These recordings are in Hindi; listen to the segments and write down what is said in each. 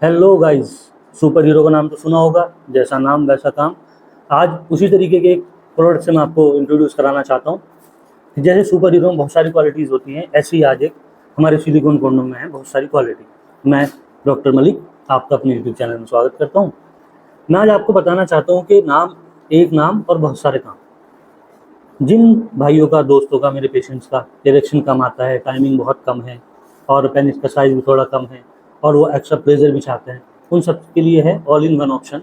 Hello guys. सुपर हीरो का नाम तो सुना होगा, जैसा नाम वैसा काम। आज उसी तरीके के एक प्रोडक्ट से मैं आपको इंट्रोड्यूस कराना चाहता हूँ। जैसे सुपर हीरो में बहुत सारी क्वालिटीज़ होती हैं, ऐसी ही आज एक हमारे सिलिकॉन कॉन्डोम में है बहुत सारी क्वालिटी। मैं डॉक्टर मलिक आपका अपने यूट्यूब चैनल में स्वागत करता हूँ। मैं आज आपको बताना चाहता हूँ कि एक नाम और बहुत सारे काम। जिन भाइयों का, दोस्तों का, मेरे पेशेंट्स का डायरेक्शन कम आता है, टाइमिंग बहुत कम है और पेनिस का साइज भी थोड़ा कम है और वो एक्स्ट्रा प्लेजर भी चाहते हैं, उन सब के लिए है ऑल इन वन ऑप्शन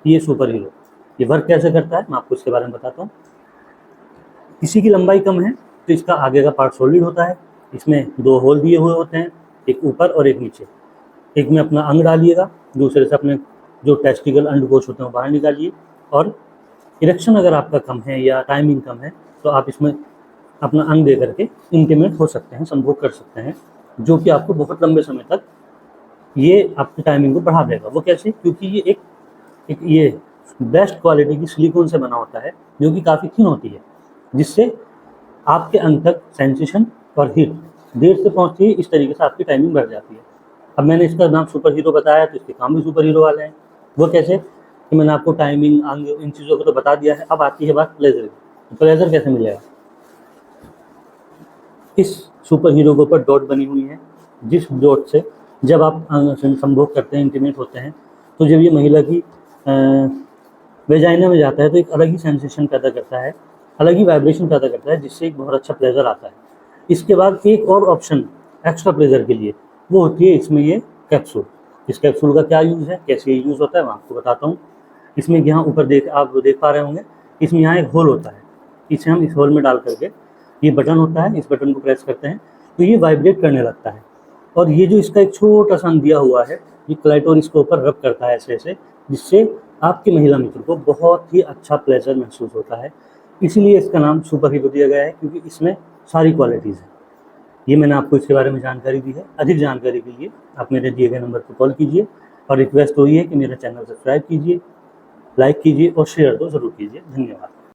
ये सुपर हीरो। ये वर्क कैसे करता है मैं आपको इसके बारे में बताता हूँ। किसी की लंबाई कम है तो इसका आगे का पार्ट सॉलिड होता है। इसमें दो होल दिए हुए होते हैं, एक ऊपर और एक नीचे। एक में अपना अंग डालिएगा, दूसरे से अपने जो टेस्टिकल अंडकोश होते हैं वो बाहर निकालिए। और इरेक्शन अगर आपका कम है या टाइमिंग कम है तो आप इसमें अपना अंग दे करके इंटीमेट हो सकते हैं, संभोग कर सकते हैं, जो कि आपको बहुत लंबे समय तक ये आपकी टाइमिंग को बढ़ा देगा। वो कैसे? क्योंकि ये एक ये बेस्ट क्वालिटी की सिलिकॉन से बना होता है, जो कि काफ़ी थिन होती है, जिससे आपके अंग तक सेंसेशन और हीट देर से पहुंचती है। इस तरीके से आपकी टाइमिंग बढ़ जाती है। अब मैंने इसका नाम सुपर हीरो बताया तो इसके काम भी सुपर हीरो वाले हैं। वो कैसे कि मैंने आपको टाइमिंग, अंग, इन चीज़ों को तो बता दिया है। अब आती है बात प्लेजर की। प्लेजर कैसे मिलेगा? इस सुपर हीरो के ऊपर डॉट बनी हुई है, जिस डॉट से जब आप संभोग करते हैं, इंटीमेट होते हैं, तो जब ये महिला की वेजाइना में जाता है तो एक अलग ही सेंसेशन पैदा करता है, अलग ही वाइब्रेशन पैदा करता है, जिससे एक बहुत अच्छा प्लेजर आता है। इसके बाद एक और ऑप्शन एक्स्ट्रा प्लेजर के लिए वो होती है इसमें ये कैप्सूल। इस कैप्सूल का क्या यूज़ है, कैसे यूज़ होता है, मैं आपको बताता हूँ। इसमें यहाँ ऊपर आप देख पा रहे होंगे, इसमें यहाँ एक होल होता है। इसे हम इस होल में डाल करके, ये बटन होता है, इस बटन को प्रेस करते हैं तो ये वाइब्रेट करने लगता है। और ये जो इसका एक छोटा सा दिया हुआ है, ये क्लाइटोरिस के ऊपर रब करता है ऐसे ऐसे, जिससे आपके महिला मित्र को बहुत ही अच्छा प्लेजर महसूस होता है। इसीलिए इसका नाम सुपर हीरो दिया गया है, क्योंकि इसमें सारी क्वालिटीज़ हैं। ये मैंने आपको इसके बारे में जानकारी दी है। अधिक जानकारी के लिए आप मेरे दिए गए नंबर पर कॉल कीजिए और रिक्वेस्ट वही है कि मेरा चैनल सब्सक्राइब कीजिए, लाइक कीजिए और शेयर तो ज़रूर कीजिए। धन्यवाद।